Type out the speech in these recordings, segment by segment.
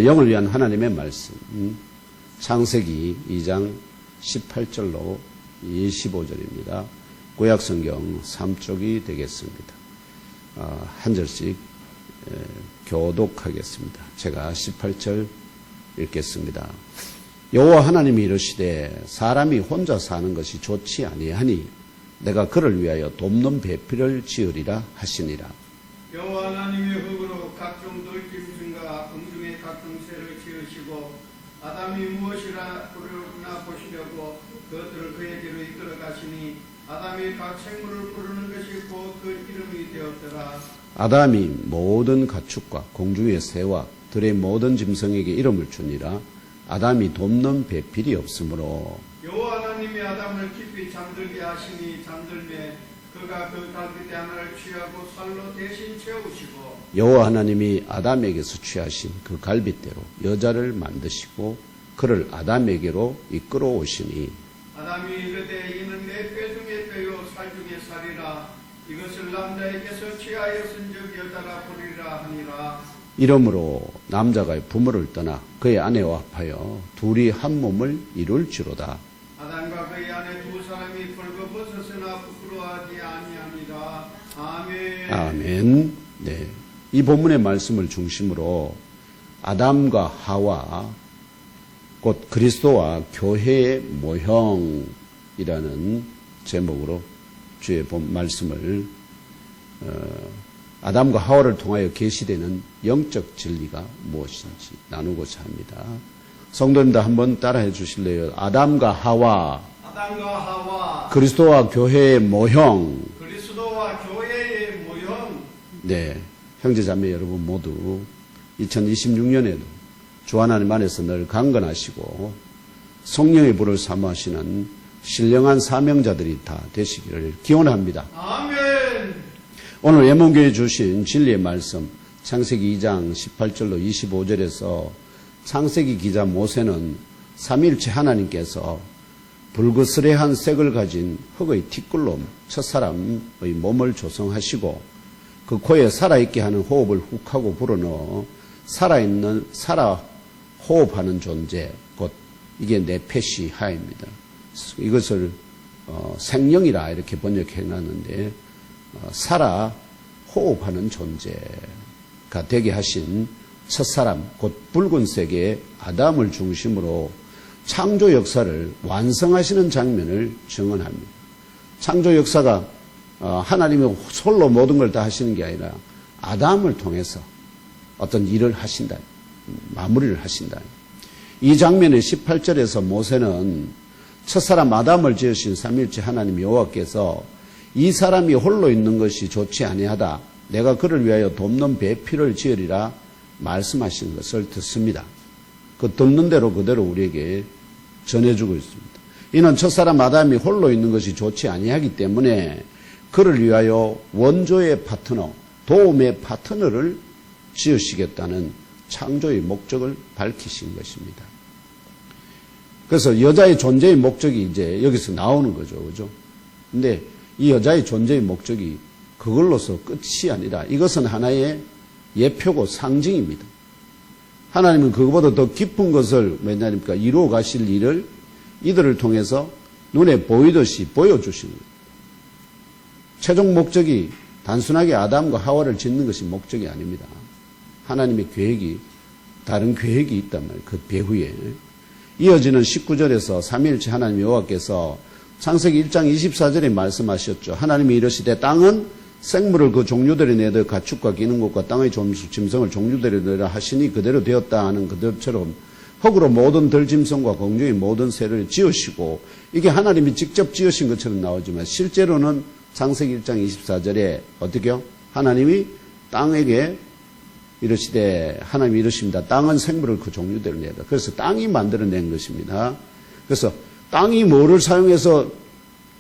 영을 위한 하나님의 말씀, 창세기 2장 18절로 25절입니다. 구약성경 3쪽이 되겠습니다. 한 절씩 교독하겠습니다. 제가 18절 읽겠습니다. 여호와 하나님이 이르시되 사람이 혼자 사는 것이 좋지 아니하니 내가 그를 위하여 돕는 배필을 지으리라 하시니라. 여호와 하나님의 흙으로 각종 돌짐승과 공중의 각종 새를 지으시고 아담이 무엇이라 부르나 보시려고 그것들을 그에게로 이끌어 가시니 아담이 각 생물을 부르는 것이 곧 그 이름이 되었더라. 아담이 모든 가축과 공중의 새와 들의 모든 짐승에게 이름을 주니라. 아담이 돕는 배필이 없으므로 여호와 하나님이 아담을 깊이 잠들게 하시니 잠들매 그가 그 갈빗대 하나를 취하고 살로 대신 채우시고 여호와 하나님이 아담에게서 취하신 그 갈빗대로 여자를 만드시고 그를 아담에게로 이끌어 오시니 아담이 이르되 이는 내 뼈 중에 뼈요 살 중에 살이라 이것을 남자에게서 취하였은즉 여자라 부르리라 하니라. 이러므로 남자가 부모를 떠나 그의 아내와 합하여 둘이 한 몸을 이룰지로다. 아담과 그의 아내 두 사람이 벌거벗었으나 부끄러워하지 아니하니라. 아멘. 아멘. 네, 이 본문의 말씀을 중심으로 아담과 하와 곧 그리스도와 교회의 모형이라는 제목으로 주의 말씀을 아담과 하와를 통하여 계시되는 영적 진리가 무엇인지 나누고자 합니다. 성도님들 한번 따라해 주실래요? 아담과 하와, 그리스도와 교회의 모형. 그리스도와 교회의 모형. 네, 형제자매 여러분 모두 2026년에도 주 하나님 안에서 늘 강건하시고 성령의 불을 사모하시는 신령한 사명자들이 다 되시기를 기원합니다. 아멘. 오늘 예문교회 주신 진리의 말씀 창세기 2장 18절로 25절에서 창세기 기자 모세는 삼위일체 하나님께서 불그스레한 색을 가진 흙의 티끌로 첫사람의 몸을 조성하시고 그 코에 살아있게 하는 호흡을 훅 하고 불어넣어 살아 호흡하는 존재, 곧 이게 네페시 하입니다. 이것을 생명이라 이렇게 번역해놨는데 살아 호흡하는 존재가 되게 하신 첫사람, 곧 붉은색의 아담을 중심으로 창조 역사를 완성하시는 장면을 증언합니다. 창조 역사가 하나님이 솔로 모든 걸 다 하시는 게 아니라 아담을 통해서 어떤 일을 하신다, 마무리를 하신다. 이 장면의 18절에서 모세는 첫사람 아담을 지으신 삼위일체 하나님 여호와께서 이 사람이 홀로 있는 것이 좋지 아니하다. 내가 그를 위하여 돕는 배필을 지으리라 말씀하신 것을 듣습니다. 그 듣는 대로 그대로 우리에게 전해주고 있습니다. 이는 첫사람 아담이 홀로 있는 것이 좋지 아니하기 때문에 그를 위하여 원조의 파트너, 도움의 파트너를 지으시겠다는 창조의 목적을 밝히신 것입니다. 그래서 여자의 존재의 목적이 이제 여기서 나오는 거죠. 그죠? 근데 이 여자의 존재의 목적이 그걸로서 끝이 아니라 이것은 하나의 예표고 상징입니다. 하나님은 그것보다 더 깊은 것을 뭐냐니까 이루어 가실 일을 이들을 통해서 눈에 보이듯이 보여주신 거예요. 최종 목적이 단순하게 아담과 하와를 짓는 것이 목적이 아닙니다. 하나님의 계획이, 다른 계획이 있단 말이에요. 그 배후에. 이어지는 19절에서 삼위일체 하나님 여호와께서 창세기 1장 24절에 말씀하셨죠. 하나님이 이르시되 땅은 생물을 그 종류대로 내되 가축과 기는 것과 땅의 짐승을 종류대로 내라 하시니 그대로 되었다 하는 그들처럼 흙으로 모든 들짐승과 공중의 모든 새를 지으시고, 이게 하나님이 직접 지으신 것처럼 나오지만 실제로는 창세기 1장 24절에 어떻게요? 하나님이 땅에게 이르시되, 하나님이 이르십니다. 땅은 생물을 그 종류대로 내다. 그래서 땅이 만들어낸 것입니다. 그래서 땅이 뭐를 사용해서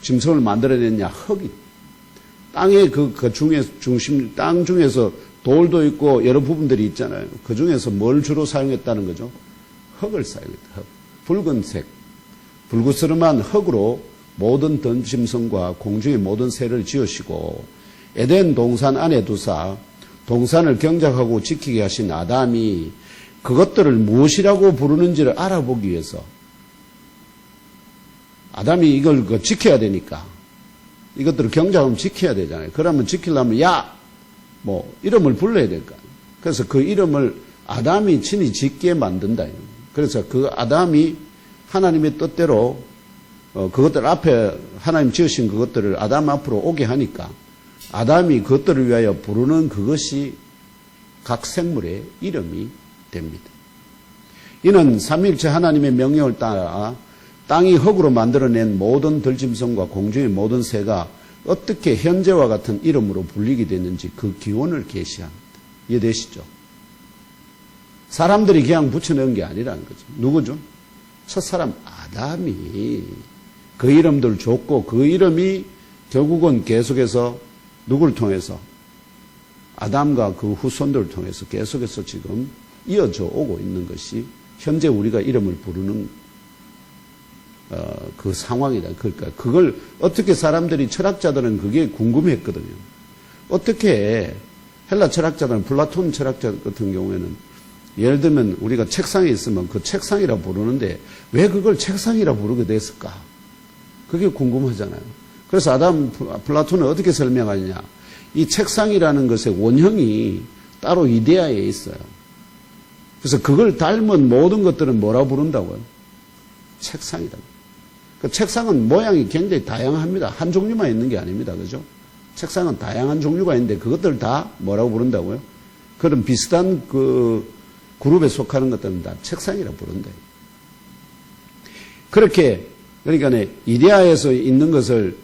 짐승을 만들어냈냐? 흙이. 땅의 땅 중에서 돌도 있고 여러 부분들이 있잖아요. 그 중에서 뭘 주로 사용했다는 거죠? 흙을 사용했다. 흙. 붉은색, 불구스름한 흙으로 모든 던짐승과 공중의 모든 새를 지으시고 에덴 동산 안에 두사 동산을 경작하고 지키게 하신 아담이 그것들을 무엇이라고 부르는지를 알아보기 위해서 아담이 이걸 지켜야 되니까 이것들을 경작하면 지켜야 되잖아요. 그러면 지키려면 이름을 불러야 될까. 그래서 그 이름을 아담이 친히 짓게 만든다. 그래서 그 아담이 하나님의 뜻대로 그것들 앞에 하나님 지으신 그것들을 아담 앞으로 오게 하니까 아담이 그것들을 위하여 부르는 그것이 각 생물의 이름이 됩니다. 이는 삼위일체 하나님의 명령을 따라 땅이 흙으로 만들어낸 모든 들짐승과 공중의 모든 새가 어떻게 현재와 같은 이름으로 불리게 됐는지 그 기원을 계시합니다. 이해되시죠? 사람들이 그냥 붙여넣은 게 아니라는 거죠. 누구죠? 첫사람 아담이 그 이름들 줬고 그 이름이 결국은 계속해서 누구를 통해서 아담과 그 후손들을 통해서 계속해서 지금 이어져 오고 있는 것이 현재 우리가 이름을 부르는 그 상황이다. 그러니까 그걸 어떻게 사람들이 철학자들은 그게 궁금했거든요. 어떻게 헬라 철학자들은 플라톤 철학자 같은 경우에는 예를 들면 우리가 책상에 있으면 그 책상이라 부르는데 왜 그걸 책상이라 부르게 됐을까? 그게 궁금하잖아요. 그래서 플라톤은 어떻게 설명하느냐. 이 책상이라는 것의 원형이 따로 이데아에 있어요. 그래서 그걸 닮은 모든 것들은 뭐라 부른다고요? 책상이다. 그 책상은 모양이 굉장히 다양합니다. 한 종류만 있는 게 아닙니다. 그죠? 책상은 다양한 종류가 있는데 그것들 다 뭐라고 부른다고요? 그런 비슷한 그 그룹에 속하는 것들은 다 책상이라 부른다. 그렇게 그러니까 이데아에서 있는 것을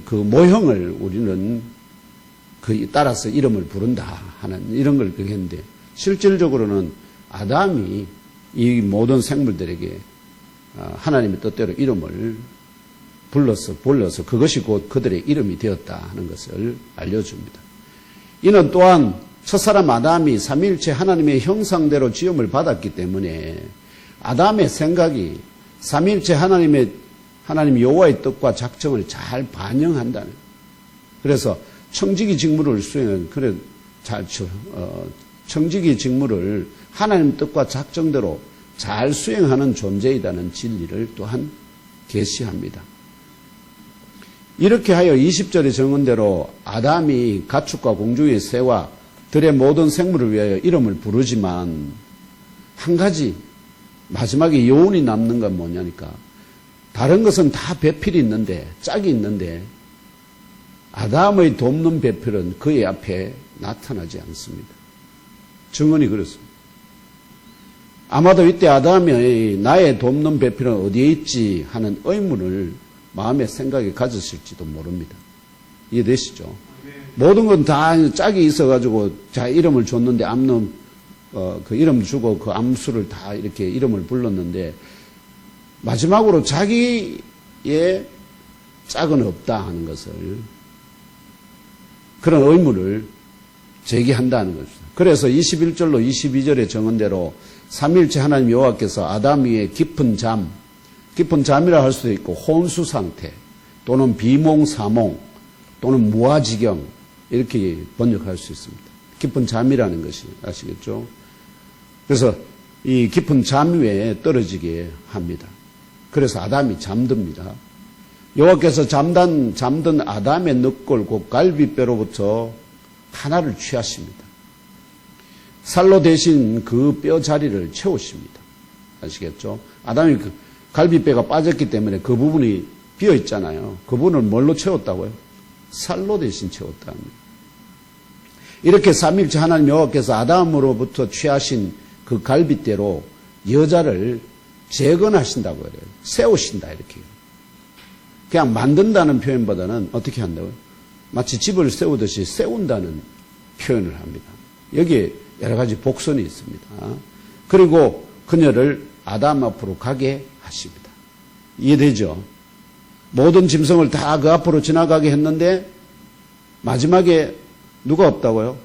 그 모형을 우리는 그 따라서 이름을 부른다 하는 이런 걸 그렇게 했는데 실질적으로는 아담이 이 모든 생물들에게 하나님의 뜻대로 이름을 불러서 그것이 곧 그들의 이름이 되었다 하는 것을 알려줍니다. 이는 또한 첫사람 아담이 삼위일체 하나님의 형상대로 지음을 받았기 때문에 아담의 생각이 삼위일체 하나님 여호와의 뜻과 작정을 잘 반영한다는. 그래서 청지기 직무를 수행한 청지기 직무를 하나님 뜻과 작정대로 잘 수행하는 존재이다는 진리를 또한 계시합니다. 이렇게 하여 20절의 정언대로 아담이 가축과 공중의 새와 들의 모든 생물을 위하여 이름을 부르지만 한 가지 마지막에 여운이 남는 건 뭐냐니까 다른 것은 다 배필이 있는데 짝이 있는데 아담의 돕는 배필은 그의 앞에 나타나지 않습니다. 증언이 그렇습니다. 아마도 이때 아담이 나의 돕는 배필은 어디에 있지 하는 의문을 마음의 생각에 가졌을지도 모릅니다. 이해되시죠? 네. 모든 건 다 짝이 있어가지고 자 이름을 줬는데 암놈 그 이름 주고 그 암수를 다 이렇게 이름을 불렀는데 마지막으로 자기의 짝은 없다 하는 것을 그런 의문을 제기한다는 것입니다. 그래서 21절로 22절의 정언대로 삼위일체 하나님 여호와께서 아담 위에 깊은 잠이라 할 수도 있고 혼수 상태 또는 비몽사몽 또는 무아지경 이렇게 번역할 수 있습니다. 깊은 잠이라는 것이 아시겠죠? 그래서 이 깊은 잠 위에 떨어지게 합니다. 그래서 아담이 잠듭니다. 여호와께서 잠든 아담의 늑골 곧 갈비뼈로부터 하나를 취하십니다. 살로 대신 그 뼈 자리를 채우십니다. 아시겠죠? 아담이 그 갈비뼈가 빠졌기 때문에 그 부분이 비어 있잖아요. 그 부분을 뭘로 채웠다고요? 살로 대신 채웠다 합니다. 이렇게 삼위일체 하나님 여호와께서 아담으로부터 취하신 그 갈비뼈로 여자를 재건하신다고 그래요. 세우신다 이렇게. 그냥 만든다는 표현보다는 어떻게 한다고요? 마치 집을 세우듯이 세운다는 표현을 합니다. 여기에 여러 가지 복선이 있습니다. 그리고 그녀를 아담 앞으로 가게 하십니다. 이해되죠? 모든 짐승을 다 그 앞으로 지나가게 했는데 마지막에 누가 없다고요?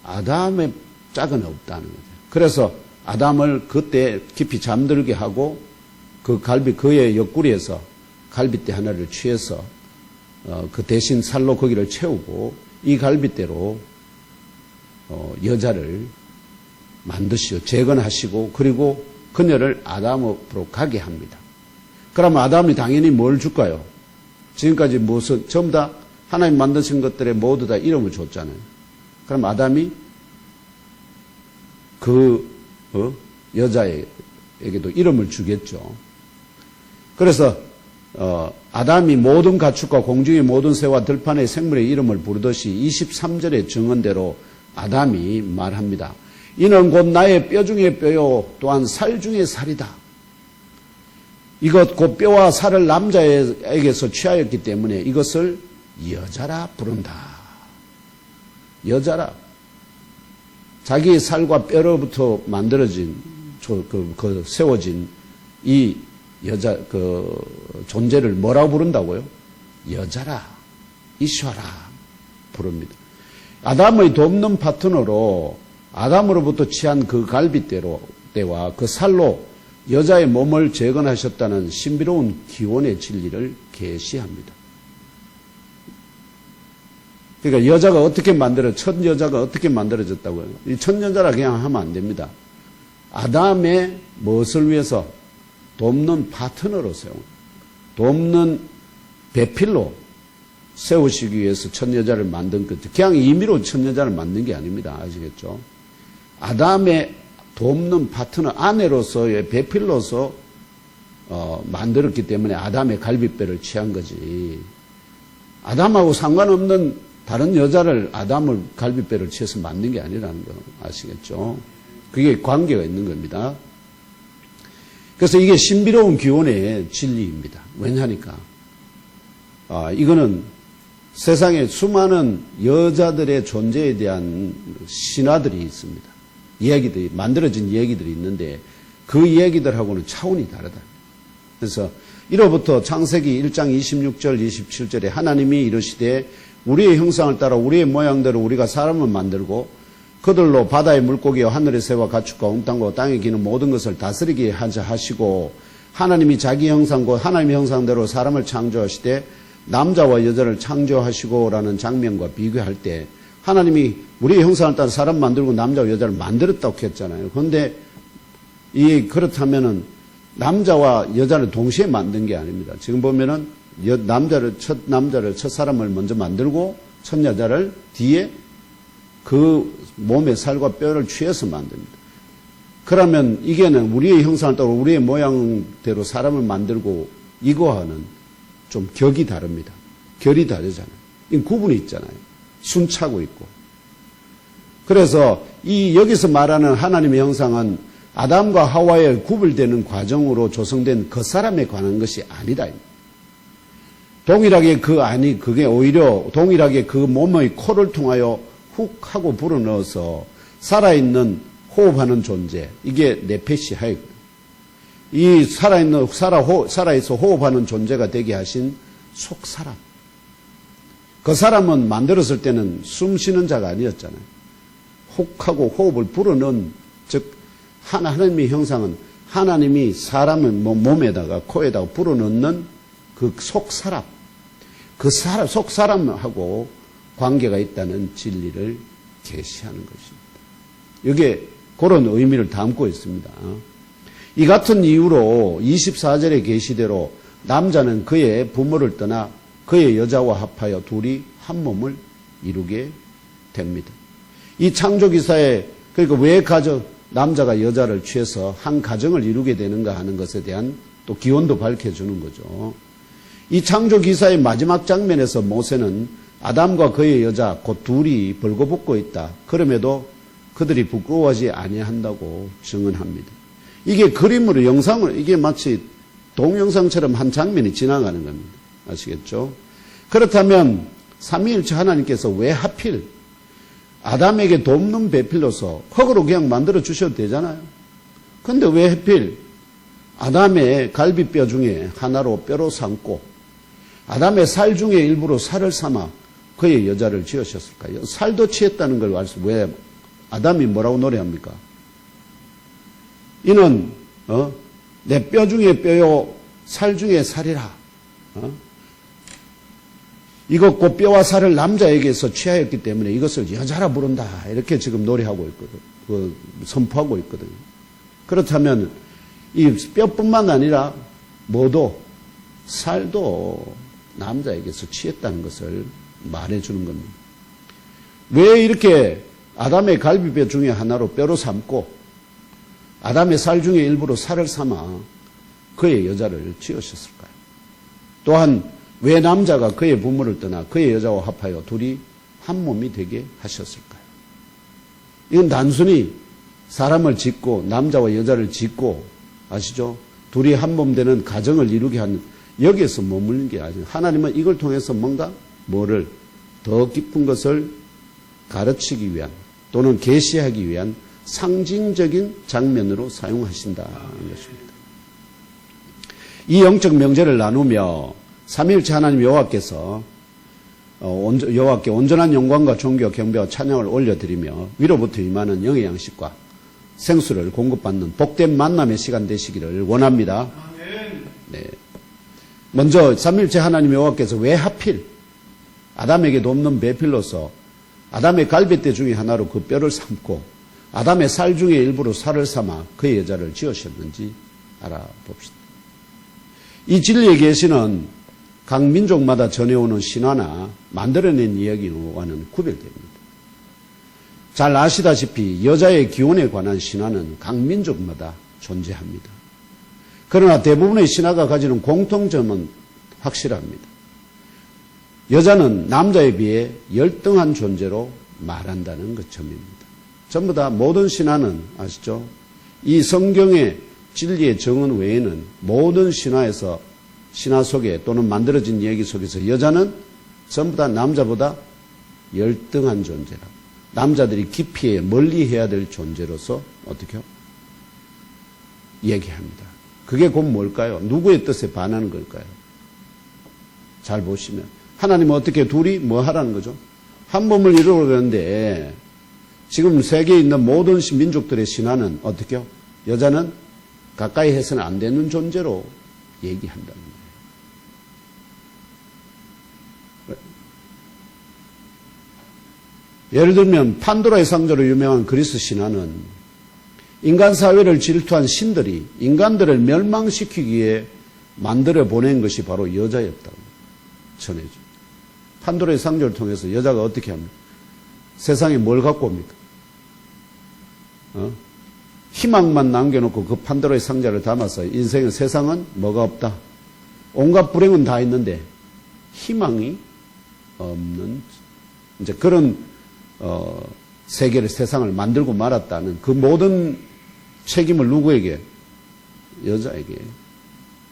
아담의 짝은 없다는 거죠. 그래서 아담을 그때 깊이 잠들게 하고 그의 옆구리에서 갈빗대 하나를 취해서 그 대신 살로 거기를 채우고 이 갈빗대로 여자를 만드시고 재건하시고 그리고 그녀를 아담으로 가게 합니다. 그러면 아담이 당연히 뭘 줄까요? 지금까지 무슨 전부 다 하나님 만드신 것들에 모두 다 이름을 줬잖아요. 그럼 아담이 그 여자에게도 이름을 주겠죠. 그래서 아담이 모든 가축과 공중의 모든 새와 들판의 생물의 이름을 부르듯이 23절의 증언대로 아담이 말합니다. 이는 곧 나의 뼈 중의 뼈요 또한 살 중의 살이다. 이것 곧 뼈와 살을 남자에게서 취하였기 때문에 이것을 여자라 부른다. 여자라. 자기의 살과 뼈로부터 만들어진 세워진 이 여자 존재를 뭐라고 부른다고요? 여자라, 이샤라 부릅니다. 아담의 돕는 파트너로 아담으로부터 취한 그 갈빗대와 그 살로 여자의 몸을 재건하셨다는 신비로운 기원의 진리를 계시합니다. 그러니까 여자가 어떻게 첫 여자가 어떻게 만들어졌다고요? 이 첫 여자라 그냥 하면 안 됩니다. 아담의 무엇을 위해서? 돕는 파트너로 돕는 배필로 세우시기 위해서 첫 여자를 만든 것. 그냥 임의로 첫 여자를 만든 게 아닙니다. 아시겠죠? 아담의 돕는 파트너, 아내로서의 배필로서 만들었기 때문에 아담의 갈빗뼈를 취한 거지. 아담하고 상관없는 다른 여자를 아담을 갈빗뼈를 취해서 만든 게 아니라는 거 아시겠죠? 그게 관계가 있는 겁니다. 그래서 이게 신비로운 기원의 진리입니다. 왜냐하니까 이거는 세상에 수많은 여자들의 존재에 대한 신화들이 있습니다. 이야기들이 만들어진 이야기들이 있는데 그 이야기들하고는 차원이 다르다. 그래서 이로부터 창세기 1장 26절 27절에 하나님이 이르시되 우리의 형상을 따라 우리의 모양대로 우리가 사람을 만들고 그들로 바다의 물고기와 하늘의 새와 가축과 온 땅과 땅에 기는 모든 것을 다스리게 하자 하시고 하나님이 자기 형상 곧 하나님의 형상대로 사람을 창조하시되 남자와 여자를 창조하시고라는 장면과 비교할 때 하나님이 우리의 형상을 따라 사람 만들고 남자와 여자를 만들었다고 했잖아요. 그런데 그렇다면은 남자와 여자를 동시에 만든 게 아닙니다. 지금 보면은 첫 사람을 먼저 만들고 첫 여자를 뒤에 그 몸의 살과 뼈를 취해서 만듭니다. 그러면 이게는 우리의 형상을 따라 우리의 모양대로 사람을 만들고 이거와는 좀 격이 다릅니다. 결이 다르잖아요. 이 구분이 있잖아요. 순차고 있고. 그래서 여기서 말하는 하나님의 형상은 아담과 하와의 구별되는 과정으로 조성된 그 사람에 관한 것이 아니다. 동일하게 그게 오히려 동일하게 그 몸의 코를 통하여 훅 하고 불어넣어서 살아있는 호흡하는 존재. 이게 네페시 하이거든요. 이 살아있어 호흡하는 존재가 되게 하신 속사람. 그 사람은 만들었을 때는 숨 쉬는 자가 아니었잖아요. 훅 하고 호흡을 불어넣은, 즉, 하나님의 형상은 하나님이 사람의 몸에다가 코에다가 불어넣는 그 속사람. 그 속사람하고 관계가 있다는 진리를 계시하는 것입니다. 이게 그런 의미를 담고 있습니다. 이 같은 이유로 24절의 계시대로 남자는 그의 부모를 떠나 그의 여자와 합하여 둘이 한 몸을 이루게 됩니다. 이 창조기사에 그러니까 왜 남자가 여자를 취해서 한 가정을 이루게 되는가 하는 것에 대한 또 기원도 밝혀주는 거죠. 이 창조기사의 마지막 장면에서 모세는 아담과 그의 여자 곧 둘이 벌거벗고 있다. 그럼에도 그들이 부끄러워하지 아니한다고 증언합니다. 이게 그림으로 영상으로 이게 마치 동영상처럼 한 장면이 지나가는 겁니다. 아시겠죠? 그렇다면 삼위일체 하나님께서 왜 하필 아담에게 돕는 배필로서 흙으로 그냥 만들어 주셔도 되잖아요. 그런데 왜 하필 아담의 갈비뼈 중에 하나로 뼈로 삼고 아담의 살 중에 일부로 살을 삼아 그의 여자를 지으셨을까요? 살도 취했다는 걸 알수 왜 아담이 뭐라고 노래합니까? 이는 내 뼈 중에 뼈요 살 중에 살이라. 이것고 뼈와 살을 남자에게서 취하였기 때문에 이것을 여자라 부른다. 이렇게 지금 노래하고 있거든. 선포하고 있거든요. 그렇다면 이 뼈뿐만 아니라 뭐도 살도 남자에게서 취했다는 것을 말해주는 겁니다. 왜 이렇게 아담의 갈비뼈 중에 하나로 뼈로 삼고 아담의 살 중에 일부로 살을 삼아 그의 여자를 지으셨을까요? 또한 왜 남자가 그의 부모를 떠나 그의 여자와 합하여 둘이 한 몸이 되게 하셨을까요? 이건 단순히 사람을 짓고 남자와 여자를 짓고 아시죠? 둘이 한 몸 되는 가정을 이루게 하는 여기에서 머무는 게 아니에요. 하나님은 이걸 통해서 뭔가 뭐를 더 깊은 것을 가르치기 위한 또는 계시하기 위한 상징적인 장면으로 사용하신다는 것입니다. 이 영적 명제를 나누며 삼위일체 하나님 여호와께서 여호와께 온전한 영광과 존귀와 경배와 찬양을 올려드리며 위로부터 임하는 영의 양식과 생수를 공급받는 복된 만남의 시간 되시기를 원합니다. 네. 먼저 삼위일체 하나님 여호와께서 왜 하필 아담에게도 없는 배필로서 아담의 갈비뼈 중에 하나로 그 뼈를 삼고 아담의 살 중에 일부로 살을 삼아 그의 여자를 지으셨는지 알아봅시다. 이 진리의 계시는 각 민족마다 전해오는 신화나 만들어낸 이야기와는 구별됩니다. 잘 아시다시피 여자의 기원에 관한 신화는 각 민족마다 존재합니다. 그러나 대부분의 신화가 가지는 공통점은 확실합니다. 여자는 남자에 비해 열등한 존재로 말한다는 그 점입니다. 전부 다 모든 신화는 아시죠? 이 성경의 진리의 정언 외에는 모든 신화 속에 또는 만들어진 얘기 속에서 여자는 전부 다 남자보다 열등한 존재라. 남자들이 기피해 멀리해야 될 존재로서 어떻게 얘기합니다. 그게 곧 뭘까요? 누구의 뜻에 반하는 걸까요? 잘 보시면 하나님은 어떻게 둘이 뭐 하라는 거죠? 한 몸을 이루려는데 지금 세계에 있는 모든 민족들의 신화는 어떻게 여자는 가까이 해서는 안 되는 존재로 얘기한다는 거예요. 예를 들면 판도라의 상자로 유명한 그리스 신화는 인간 사회를 질투한 신들이 인간들을 멸망시키기 위해 만들어 보낸 것이 바로 여자였다고 전해집니다. 판도라의 상자를 통해서 여자가 어떻게 합니까? 세상에 뭘 갖고 옵니까? 희망만 남겨놓고 그 판도라의 상자를 담아서 인생의 세상은 뭐가 없다. 온갖 불행은 다 있는데 희망이 없는 이제 그런 세계를 세상을 만들고 말았다는 그 모든 책임을 누구에게? 여자에게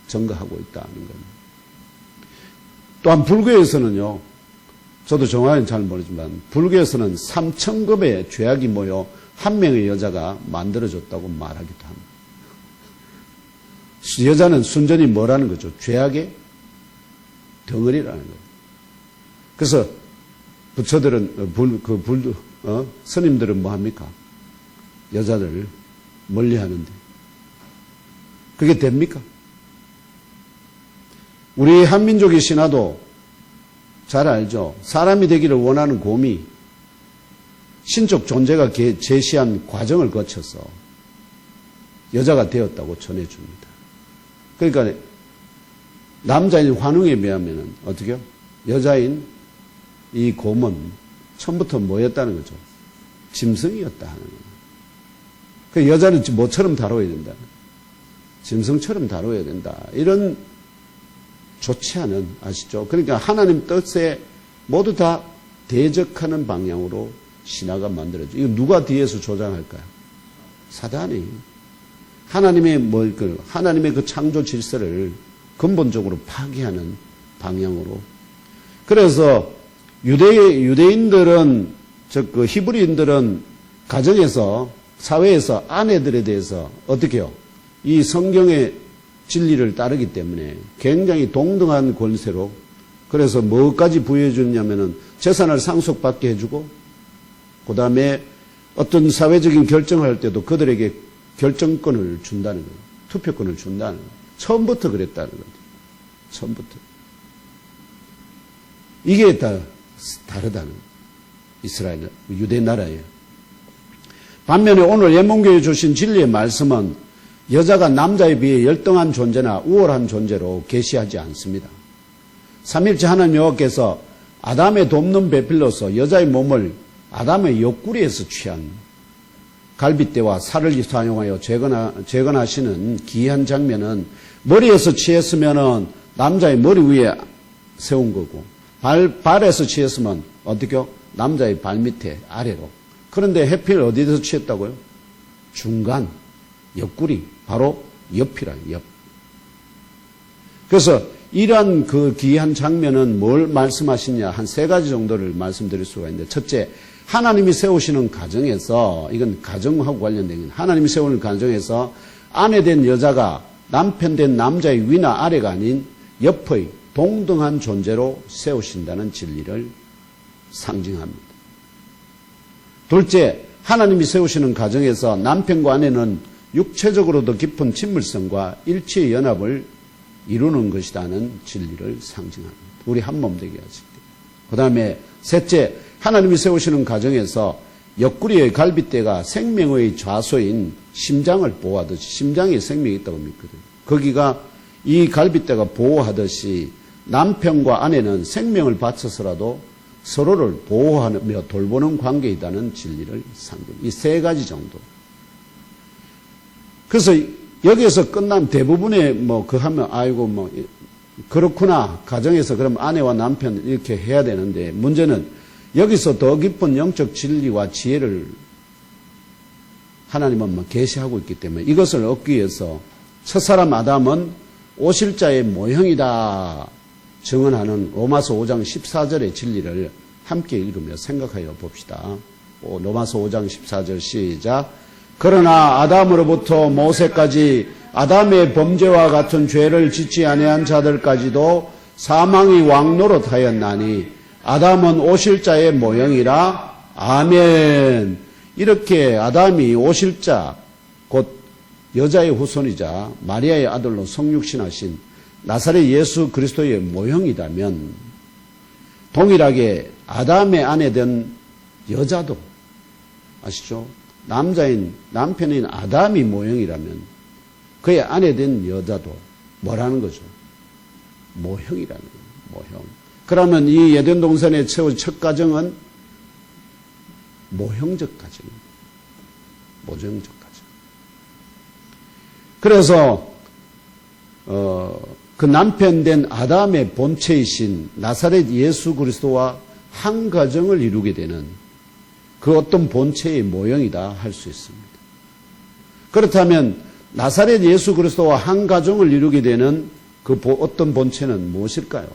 전가하고 있다는 겁니다. 또한 불교에서는요. 저도 정확히는 잘 모르지만 불교에서는 3,000급의 죄악이 모여 한 명의 여자가 만들어졌다고 말하기도 합니다. 여자는 순전히 뭐라는 거죠? 죄악의 덩어리라는 거예요. 그래서 부처들은 스님들은 뭐 합니까? 여자들을 멀리하는데 그게 됩니까? 우리 한민족의 신화도 잘 알죠. 사람이 되기를 원하는 곰이 신적 존재가 제시한 과정을 거쳐서 여자가 되었다고 전해줍니다. 그러니까 남자인 환웅에 비하면 어떻게요? 여자인 이 곰은 처음부터 뭐였다는 거죠? 짐승이었다 하는 거예요. 그 여자는 뭐처럼 다뤄야 된다. 짐승처럼 다뤄야 된다. 이런 좋지 않은 아시죠? 그러니까 하나님 뜻에 모두 다 대적하는 방향으로 신화가 만들어져. 이거 누가 뒤에서 조장할까요? 사단이. 하나님의 그 창조 질서를 근본적으로 파괴하는 방향으로. 그래서 유대인들은, 그 히브리인들은 가정에서, 사회에서 아내들에 대해서 어떻게 해요? 이 성경의 진리를 따르기 때문에 굉장히 동등한 권세로, 그래서 뭐까지 부여해 줬냐면은 재산을 상속받게 해주고, 그 다음에 어떤 사회적인 결정을 할 때도 그들에게 결정권을 준다는 거예요. 투표권을 준다는 거예요. 처음부터 그랬다는 거죠. 처음부터. 이게 다 다르다는 이스라엘, 유대 나라예요. 반면에 오늘 예문교회 주신 진리의 말씀은 여자가 남자에 비해 열등한 존재나 우월한 존재로 계시하지 않습니다. 삼일째 하나님 여호와께서 아담의 돕는 배필로서 여자의 몸을 아담의 옆구리에서 취한 갈빗대와 살을 사용하여 재건하시는 기이한 장면은 머리에서 취했으면은 남자의 머리 위에 세운 거고 발에서 취했으면 어떻게요? 남자의 발 밑에 아래로. 그런데 해필 어디에서 취했다고요? 중간, 옆구리, 바로 옆이라, 옆. 그래서 이러한 그 기이한 장면은 뭘 말씀하시냐? 한 세 가지 정도를 말씀드릴 수가 있는데, 첫째, 하나님이 세우시는 가정에서, 이건 가정하고 관련된 건, 하나님이 세우는 가정에서 아내 된 여자가 남편 된 남자의 위나 아래가 아닌 옆의 동등한 존재로 세우신다는 진리를 상징합니다. 둘째, 하나님이 세우시는 가정에서 남편과 아내는 육체적으로도 깊은 친밀성과 일치의 연합을 이루는 것이라는 진리를 상징합니다. 우리 한 몸 되게 하시기. 그 다음에 셋째, 하나님이 세우시는 가정에서 옆구리의 갈빗대가 생명의 좌소인 심장을 보호하듯이, 심장에 생명이 있다고 믿거든요. 거기가 이 갈빗대가 보호하듯이 남편과 아내는 생명을 바쳐서라도 서로를 보호하며 돌보는 관계이다는 진리를 상징. 이 세 가지 정도. 그래서 여기에서 끝난 대부분의 하면 아이고 그렇구나. 가정에서 그럼 아내와 남편 이렇게 해야 되는데, 문제는 여기서 더 깊은 영적 진리와 지혜를 하나님은 계시하고 있기 때문에 이것을 얻기 위해서 첫사람 아담은 오실자의 모형이다 증언하는 로마서 5장 14절의 진리를 함께 읽으며 생각하여 봅시다. 로마서 5장 14절 시작. 그러나 아담으로부터 모세까지 아담의 범죄와 같은 죄를 짓지 아니한 자들까지도 사망이 왕노릇하였나니 아담은 오실자의 모형이라. 아멘. 이렇게 아담이 오실자, 곧 여자의 후손이자 마리아의 아들로 성육신하신 나사렛 예수 그리스도의 모형이라면, 동일하게 아담의 아내 된 여자도, 아시죠? 남편인 아담이 모형이라면 그의 아내 된 여자도 뭐라는 거죠? 모형이라는 거예요. 모형. 그러면 이 에덴 동산의 첫 가정은 모형적 가정입니다. 모형적 가정. 그래서 그 남편 된 아담의 본체이신 나사렛 예수 그리스도와 한 가정을 이루게 되는 그 어떤 본체의 모형이다 할 수 있습니다. 그렇다면 나사렛 예수 그리스도와 한 가정을 이루게 되는 그 어떤 본체는 무엇일까요?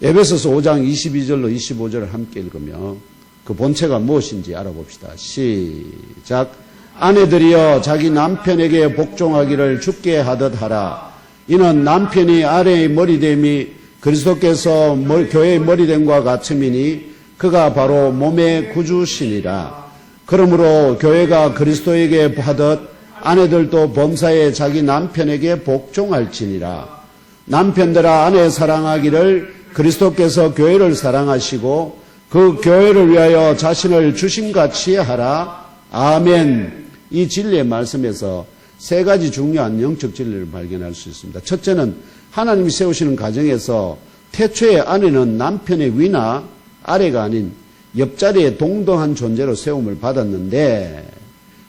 에베소서 5장 22절로 25절을 함께 읽으며 그 본체가 무엇인지 알아봅시다. 시작. 아내들이여 자기 남편에게 복종하기를 주께 하듯 하라. 이는 남편이 아내의 머리됨이 그리스도께서 교회의 머리됨과 같음이니 그가 바로 몸의 구주시니라. 그러므로 교회가 그리스도에게 하듯 아내들도 범사에 자기 남편에게 복종할지니라. 남편들아 아내 사랑하기를 그리스도께서 교회를 사랑하시고 그 교회를 위하여 자신을 주신같이 하라. 아멘. 이 진리의 말씀에서 세 가지 중요한 영적 진리를 발견할 수 있습니다. 첫째는 하나님이 세우시는 가정에서 태초에 아내는 남편의 위나 아래가 아닌 옆자리에 동등한 존재로 세움을 받았는데,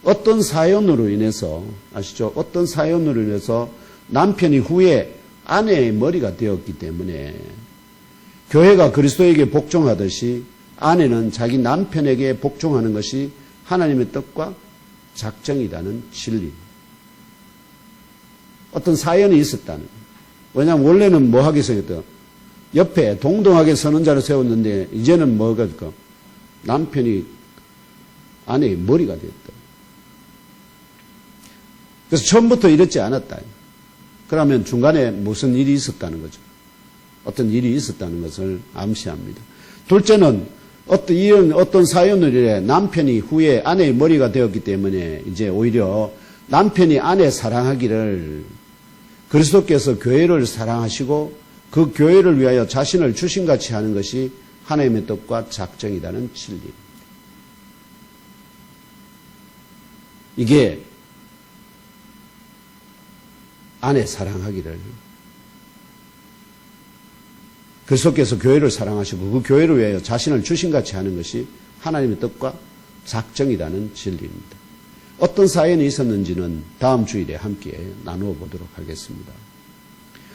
어떤 사연으로 인해서, 아시죠? 어떤 사연으로 인해서 남편이 후에 아내의 머리가 되었기 때문에 교회가 그리스도에게 복종하듯이 아내는 자기 남편에게 복종하는 것이 하나님의 뜻과 작정이라는 진리. 어떤 사연이 있었다는. 왜냐하면 원래는 뭐 하기 생겼다. 옆에 동등하게 서는 자를 세웠는데 이제는 뭐가 될까? 남편이 아내의 머리가 됐다. 그래서 처음부터 이렇지 않았다. 그러면 중간에 무슨 일이 있었다는 거죠. 어떤 일이 있었다는 것을 암시합니다. 둘째는 어떤 사연으로 인해 남편이 후에 아내의 머리가 되었기 때문에 이제 오히려 남편이 아내 사랑하기를 그리스도께서 교회를 사랑하시고 그 교회를 위하여 자신을 주신같이 하는 것이 하나님의 뜻과 작정이라는 진리. 이게 아내 사랑하기를, 그리스도께서 교회를 사랑하시고 그 교회를 위하여 자신을 주신같이 하는 것이 하나님의 뜻과 작정이라는 진리입니다. 어떤 사연이 있었는지는 다음 주일에 함께 나누어 보도록 하겠습니다.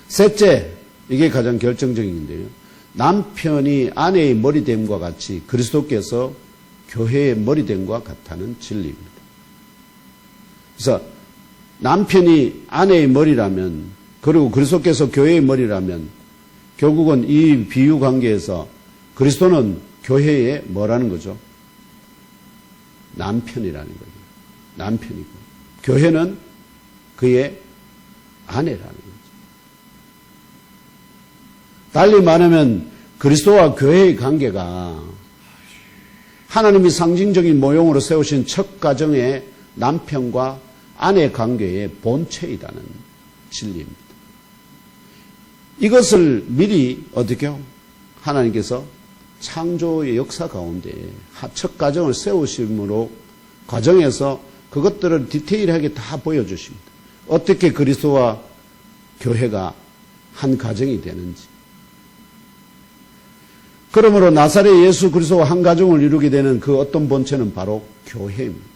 셋째, 이게 가장 결정적인데요. 남편이 아내의 머리됨과 같이 그리스도께서 교회의 머리됨과 같다는 진리입니다. 그래서 남편이 아내의 머리라면, 그리고 그리스도께서 교회의 머리라면 결국은 이 비유 관계에서 그리스도는 교회의 뭐라는 거죠? 남편이라는 거죠. 남편이고 교회는 그의 아내라는 거죠. 달리 말하면 그리스도와 교회의 관계가 하나님이 상징적인 모형으로 세우신 첫 가정의 남편과 아내 관계의 본체이라는 진리입니다. 이것을 미리 어떻게요? 하나님께서 창조의 역사 가운데 첫 가정을 세우심으로 과정에서 그것들을 디테일하게 다 보여주십니다. 어떻게 그리스도와 교회가 한 가정이 되는지. 그러므로 나사렛 예수 그리스도와 한 가정을 이루게 되는 그 어떤 본체는 바로 교회입니다.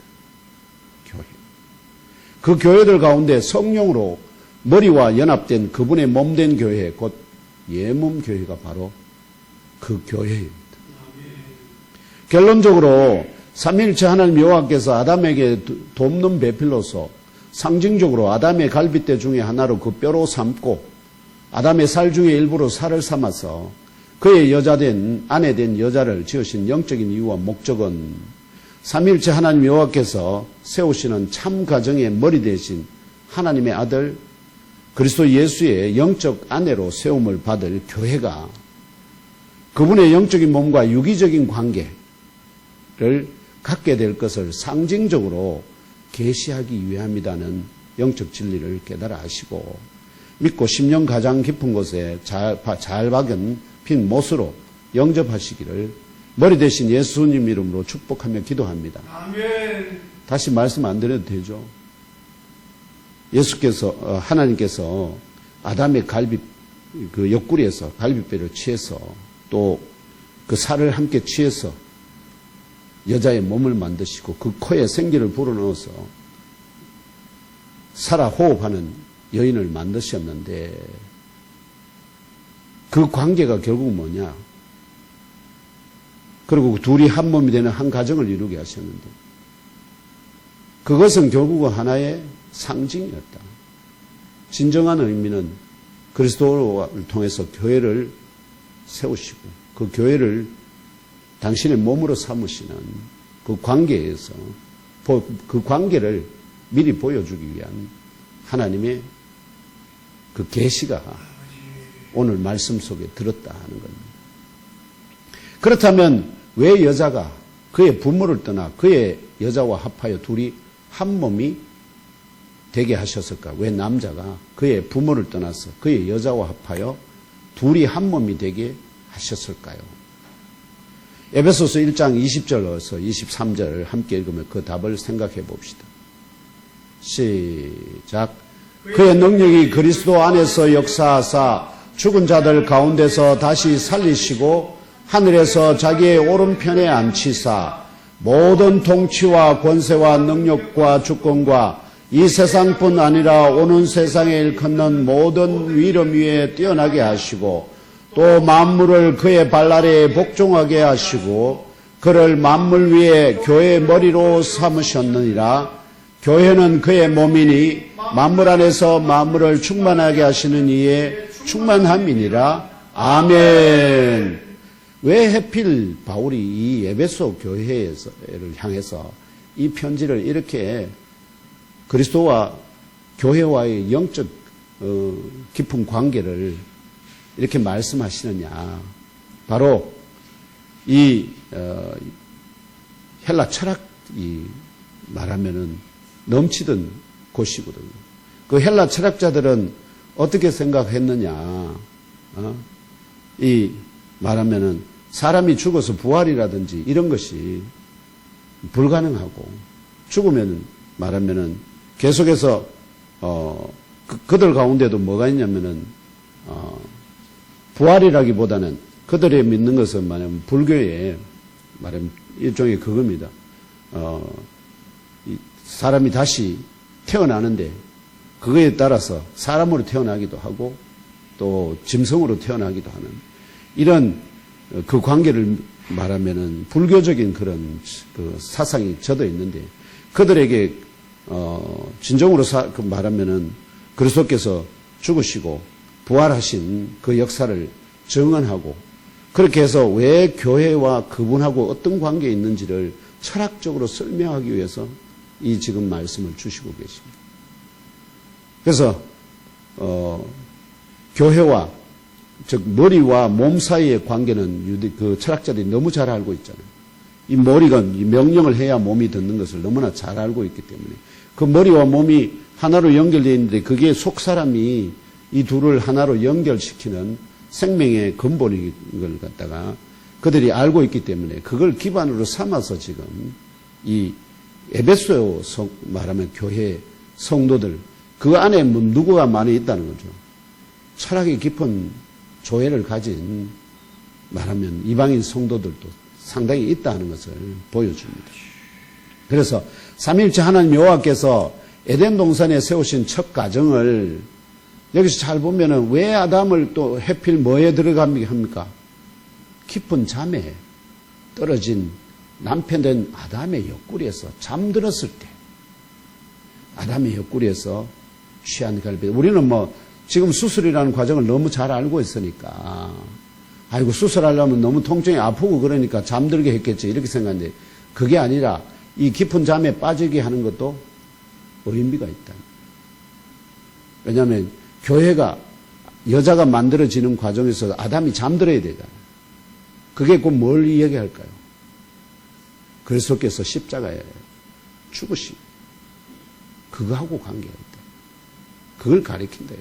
교회. 그 교회들 가운데 성령으로 머리와 연합된 그분의 몸된 교회, 곧 예몸 교회가 바로 그 교회입니다. 결론적으로 삼위일체 하나님 여호와께서 아담에게 돕는 배필로서 상징적으로 아담의 갈빗대 중에 하나로 그 뼈로 삼고 아담의 살 중에 일부로 살을 삼아서 그의 여자된 아내된 여자를 지으신 영적인 이유와 목적은 삼위일체 하나님 여호와께서 세우시는 참 가정의 머리 대신 하나님의 아들 그리스도 예수의 영적 아내로 세움을 받을 교회가 그분의 영적인 몸과 유기적인 관계를 갖게 될 것을 상징적으로 계시하기 위함이라는 영적 진리를 깨달아 아시고 믿고 심령 가장 깊은 곳에 잘 박은 빈 못으로 영접하시기를 머리 대신 예수님 이름으로 축복하며 기도합니다. 아멘. 다시 말씀 안 드려도 되죠? 예수께서 하나님께서 아담의 그 옆구리에서 갈비뼈를 취해서 또 그 살을 함께 취해서 여자의 몸을 만드시고 그 코에 생기를 불어넣어서 살아 호흡하는 여인을 만드셨는데 그 관계가 결국 뭐냐? 그리고 둘이 한 몸이 되는 한 가정을 이루게 하셨는데 그것은 결국은 하나의 상징이었다. 진정한 의미는 그리스도를 통해서 교회를 세우시고 그 교회를 당신의 몸으로 삼으시는 그 관계에서 그 관계를 미리 보여주기 위한 하나님의 그 계시가 오늘 말씀 속에 들었다 하는 겁니다. 그렇다면 왜 여자가 그의 부모를 떠나 그의 여자와 합하여 둘이 한 몸이 되게 하셨을까? 왜 남자가 그의 부모를 떠나서 그의 여자와 합하여 둘이 한 몸이 되게 하셨을까요? 에베소서 1장 20절에서 23절을 함께 읽으면 그 답을 생각해 봅시다. 시작. 그의 능력이 그리스도 안에서 역사하사 죽은 자들 가운데서 다시 살리시고 하늘에서 자기의 오른편에 앉히사 모든 통치와 권세와 능력과 주권과 이 세상뿐 아니라 오는 세상에 일컫는 모든 위엄 위에 뛰어나게 하시고 또 만물을 그의 발 아래에 복종하게 하시고 그를 만물 위에 교회의 머리로 삼으셨느니라. 교회는 그의 몸이니 만물 안에서 만물을 충만하게 하시는 이의 충만함이니라. 아멘. 왜 하필 바울이 이 에베소 교회를 향해서 이 편지를 이렇게 그리스도와 교회와의 영적 깊은 관계를 이렇게 말씀하시느냐. 바로 이 헬라 철학이 말하면은 넘치던 곳이거든요. 그 헬라 철학자들은 어떻게 생각했느냐. 이 말하면은 사람이 죽어서 부활이라든지 이런 것이 불가능하고 죽으면 말하면은 계속해서 그들 가운데도 뭐가 있냐면은 부활이라기보다는 그들이 믿는 것은 말하면 불교의 말하면 일종의 그겁니다. 사람이 다시 태어나는데 그거에 따라서 사람으로 태어나기도 하고 또 짐승으로 태어나기도 하는 이런 그 관계를 말하면은 불교적인 그런 그 사상이 젖어 있는데 그들에게 진정으로 말하면은 그리스도께서 죽으시고 부활하신 그 역사를 증언하고 그렇게 해서 왜 교회와 그분하고 어떤 관계에 있는지를 철학적으로 설명하기 위해서 이 지금 말씀을 주시고 계십니다. 그래서 교회와 즉 머리와 몸 사이의 관계는 그 철학자들이 너무 잘 알고 있잖아요. 이 머리가 명령을 해야 몸이 듣는 것을 너무나 잘 알고 있기 때문에 그 머리와 몸이 하나로 연결되어 있는데 그게 속 사람이 이 둘을 하나로 연결시키는 생명의 근본인 걸 갖다가 그들이 알고 있기 때문에 그걸 기반으로 삼아서 지금 이 에베소 말하면 교회 성도들 그 안에 누구가 많이 있다는 거죠. 철학이 깊은 조예를 가진 말하면 이방인 성도들도 상당히 있다는 것을 보여줍니다. 그래서 삼위일체 하나님 여호와께서 에덴 동산에 세우신 첫 가정을 여기서 잘 보면은 왜 아담을 또 해필 뭐에 들어갑니까? 깊은 잠에 떨어진 남편된 아담의 옆구리에서 잠들었을 때 아담의 옆구리에서 취한 갈비. 우리는 뭐 지금 수술이라는 과정을 너무 잘 알고 있으니까 아이고 수술하려면 너무 통증이 아프고 그러니까 잠들게 했겠지 이렇게 생각하는데 그게 아니라 이 깊은 잠에 빠지게 하는 것도 의미가 있다. 왜냐하면 교회가 여자가 만들어지는 과정에서 아담이 잠들어야 되잖아요. 그게 곧 뭘 이야기할까요? 그리스도께서 십자가에 죽으시고 그거하고 관계가 있다. 그걸 가리킨다.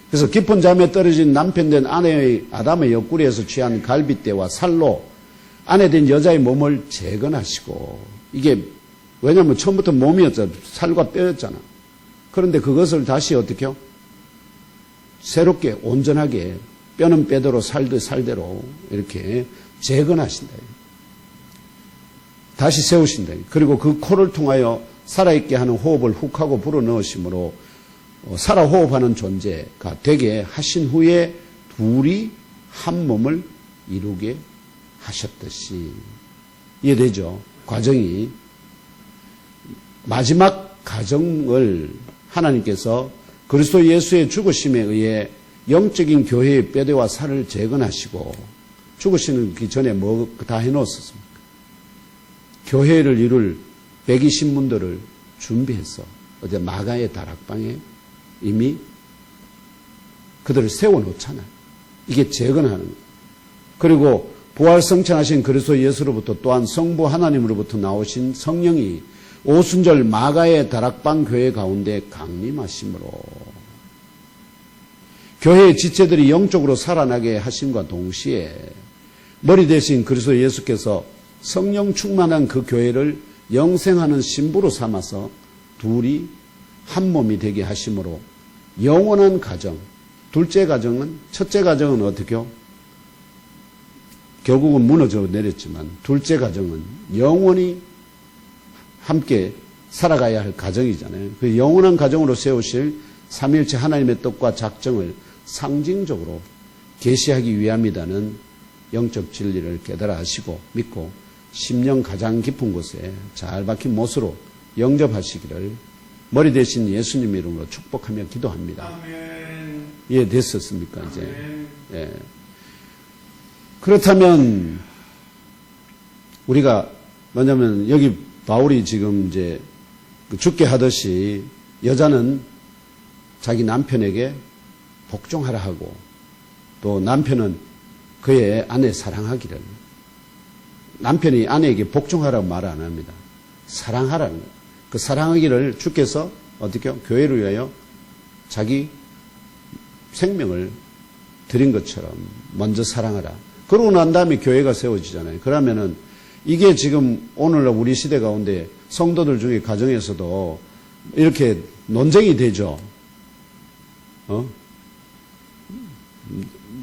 그래서 깊은 잠에 떨어진 남편된 아내의 아담의 옆구리에서 취한 갈빗대와 살로 아내된 여자의 몸을 재건하시고 이게 왜냐하면 처음부터 몸이었잖아. 살과 뼈였잖아. 그런데 그것을 다시 어떻게 해요? 새롭게 온전하게 뼈는 뼈대로 살도 살대로 이렇게 재건하신다. 다시 세우신다. 그리고 그 코를 통하여 살아있게 하는 호흡을 훅 하고 불어넣으심으로 살아 호흡하는 존재가 되게 하신 후에 둘이 한 몸을 이루게 하셨듯이 이해되죠? 과정이 마지막 가정을 하나님께서 그리스도 예수의 죽으심에 의해 영적인 교회의 뼈대와 살을 재건하시고 죽으시는 그 전에 뭐 다 해놓았습니까? 교회를 이룰 120문들을 준비해서 어제 마가의 다락방에 이미 그들을 세워놓잖아요. 이게 재건하는 거예요. 그리고 부활 성천하신 그리스도 예수로부터 또한 성부 하나님으로부터 나오신 성령이 오순절 마가의 다락방 교회 가운데 강림하심으로 교회의 지체들이 영적으로 살아나게 하심과 동시에 머리 대신 그리스도 예수께서 성령 충만한 그 교회를 영생하는 신부로 삼아서 둘이 한 몸이 되게 하심으로 영원한 가정, 첫째 가정은 어떻게요? 결국은 무너져 내렸지만 둘째 가정은 영원히 함께 살아가야 할 가정이잖아요. 그 영원한 가정으로 세우실 삼위일체 하나님의 뜻과 작정을 상징적으로 계시하기 위함이라는 영적 진리를 깨달아 하시고 믿고 심령 가장 깊은 곳에 잘 박힌 못으로 영접하시기를 머리 대신 예수님 이름으로 축복하며 기도합니다. 아멘. 이해됐었습니까? 이제. 아멘. 예. 그렇다면 우리가 뭐냐면 여기 바울이 지금 이제 죽게 하듯이 여자는 자기 남편에게 복종하라 하고 또 남편은 그의 아내 사랑하기를 남편이 아내에게 복종하라고 말 안 합니다. 사랑하라는 거예요. 그 사랑하기를 주께서 어떻게 교회를 위하여 자기 생명을 드린 것처럼 먼저 사랑하라. 그러고 난 다음에 교회가 세워지잖아요. 그러면은 이게 지금 오늘날 우리 시대 가운데 성도들 중에 가정에서도 이렇게 논쟁이 되죠.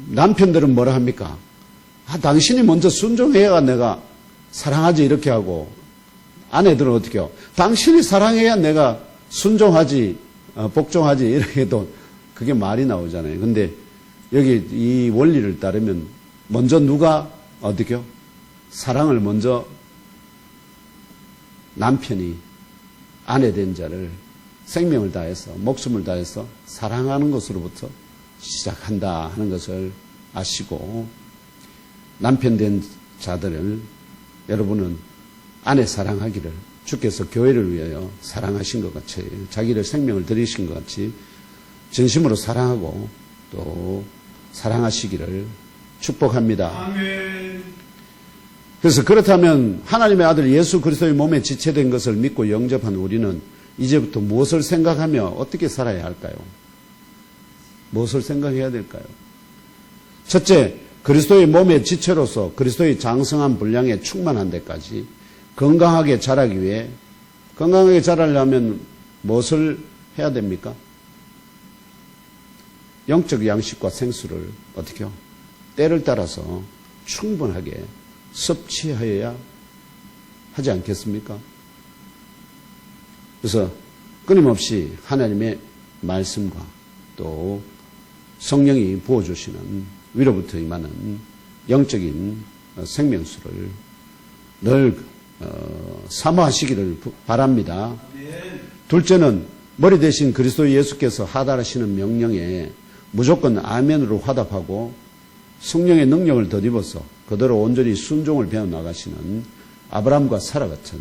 남편들은 뭐라 합니까? 당신이 먼저 순종해야 내가 사랑하지 이렇게 하고, 아내들은 어떻게 해요? 당신이 사랑해야 내가 순종하지, 복종하지 이렇게 해도 그게 말이 나오잖아요. 근데 여기 이 원리를 따르면 먼저 누가 어떻게 해요? 사랑을 먼저 남편이 아내 된 자를 생명을 다해서 목숨을 다해서 사랑하는 것으로부터 시작한다 하는 것을 아시고, 남편 된 자들을 여러분은 아내 사랑하기를 주께서 교회를 위하여 사랑하신 것 같이, 자기를 생명을 드리신 것 같이 진심으로 사랑하고 또 사랑하시기를 축복합니다. 아멘. 그래서 그렇다면 하나님의 아들 예수 그리스도의 몸에 지체된 것을 믿고 영접한 우리는 이제부터 무엇을 생각하며 어떻게 살아야 할까요? 무엇을 생각해야 될까요? 첫째, 그리스도의 몸의 지체로서 그리스도의 장성한 분량에 충만한 데까지 건강하게 자라기 위해, 건강하게 자라려면 무엇을 해야 됩니까? 영적 양식과 생수를 어떻게 해요? 때를 따라서 충분하게 섭취하여야 하지 않겠습니까? 그래서 끊임없이 하나님의 말씀과 또 성령이 부어주시는 위로부터 임하는 영적인 생명수를 늘 사모하시기를 바랍니다. 둘째는 머리 대신 그리스도 예수께서 하달하시는 명령에 무조건 아멘으로 화답하고 성령의 능력을 덧입어서 그대로 온전히 순종을 배워나가시는 아브라함과 사라 같은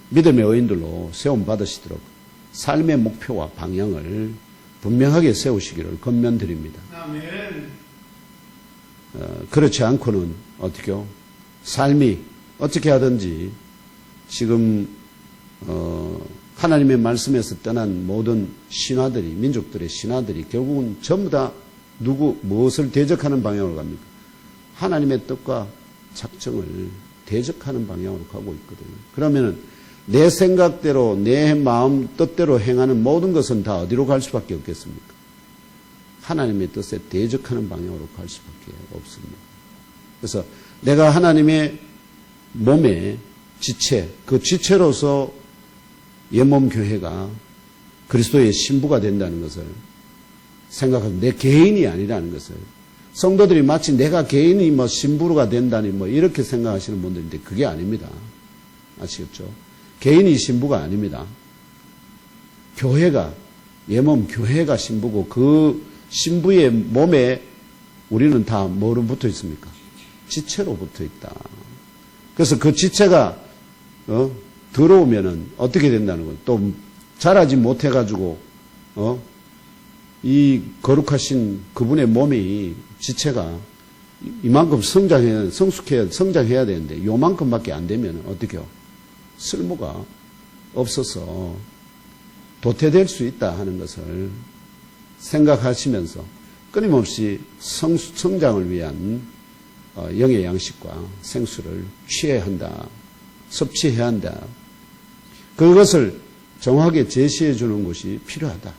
믿음의 의인들로 세움받으시도록 삶의 목표와 방향을 분명하게 세우시기를 권면드립니다. 아멘. 그렇지 않고는 어떻게요? 삶이 어떻게 하든지 지금 하나님의 말씀에서 떠난 모든 신화들이, 민족들의 신화들이 결국은 전부 다 무엇을 대적하는 방향으로 갑니까? 하나님의 뜻과 작정을 대적하는 방향으로 가고 있거든요. 그러면은 내 생각대로, 내 마음 뜻대로 행하는 모든 것은 다 어디로 갈 수밖에 없겠습니까? 하나님의 뜻에 대적하는 방향으로 갈 수밖에 없습니다. 그래서 내가 하나님의 몸의 지체, 그 지체로서 옛몸 교회가 그리스도의 신부가 된다는 것을 생각하고, 내 개인이 아니라는 것을, 성도들이 마치 내가 개인이 신부가 된다니 이렇게 생각하시는 분들인데 그게 아닙니다. 아시겠죠? 개인이 신부가 아닙니다. 교회가, 옛몸 교회가 신부고, 그 신부의 몸에 우리는 다 뭐로 붙어 있습니까? 지체로 붙어 있다. 그래서 그 지체가 들어오면은 어떻게 된다는 거예요? 또 자라지 못해가지고 이 거룩하신 그분의 몸이, 지체가 이만큼 성장해야 되는데 요만큼밖에 안 되면 어떻게 해요? 쓸모가 없어서 도태될 수 있다 하는 것을 생각하시면서 끊임없이 성장을 위한 영의 양식과 생수를 취해야 한다. 섭취해야 한다. 그것을 정확하게 제시해 주는 것이 필요하다.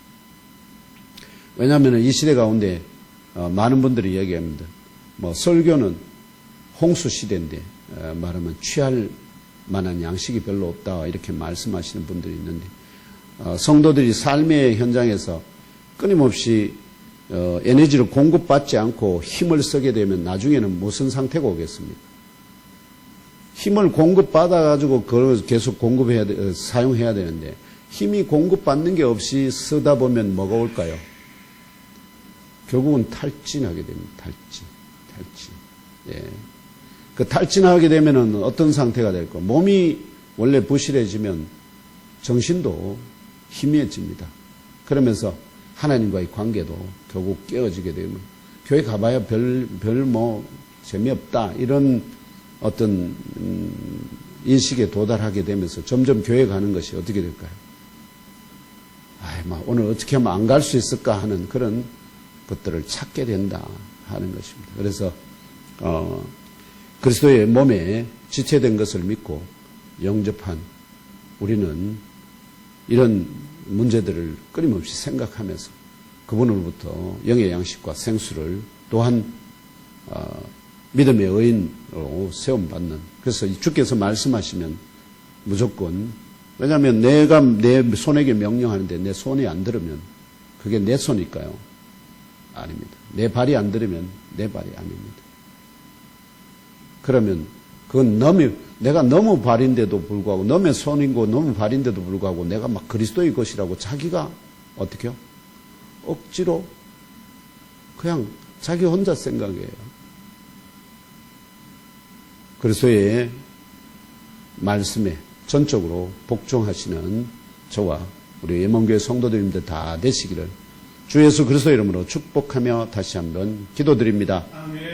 왜냐하면 이 시대 가운데 많은 분들이 얘기합니다. 설교는 홍수 시대인데 말하면 취할 만한 양식이 별로 없다 이렇게 말씀하시는 분들이 있는데, 성도들이 삶의 현장에서 끊임없이 에너지를 공급받지 않고 힘을 쓰게 되면 나중에는 무슨 상태가 오겠습니까? 힘을 공급받아가지고 그걸 계속 사용해야 되는데, 힘이 공급받는 게 없이 쓰다 보면 뭐가 올까요? 결국은 탈진하게 됩니다. 탈진. 예. 그 탈진하게 되면은 어떤 상태가 될까? 몸이 원래 부실해지면 정신도 희미해집니다. 그러면서 하나님과의 관계도 결국 깨어지게 되면 교회 가봐야 별 재미없다 이런 어떤 인식에 도달하게 되면서 점점 교회 가는 것이 어떻게 될까요? 오늘 어떻게 하면 안 갈 수 있을까 하는 그런 것들을 찾게 된다 하는 것입니다. 그래서 그리스도의 몸에 지체된 것을 믿고 영접한 우리는 이런 문제들을 끊임없이 생각하면서 그분으로부터 영의 양식과 생수를 또한 믿음의 의인으로 세움받는, 그래서 주께서 말씀하시면 무조건, 왜냐하면 내가 내 손에게 명령하는데 내 손이 안 들으면 그게 내 손일까요? 아닙니다. 내 발이 안 들으면 내 발이 아닙니다. 그러면 그건 내가 너무 발인데도 불구하고, 너무 손이고 너무 발인데도 불구하고 내가 막 그리스도의 것이라고 자기가 어떻게요? 억지로 그냥 자기 혼자 생각해요. 그리스도의 말씀에 전적으로 복종하시는 저와 우리 예mon교회 성도들님들 다 되시기를 주 예수 그리스도 이름으로 축복하며 다시 한번 기도드립니다. 아멘.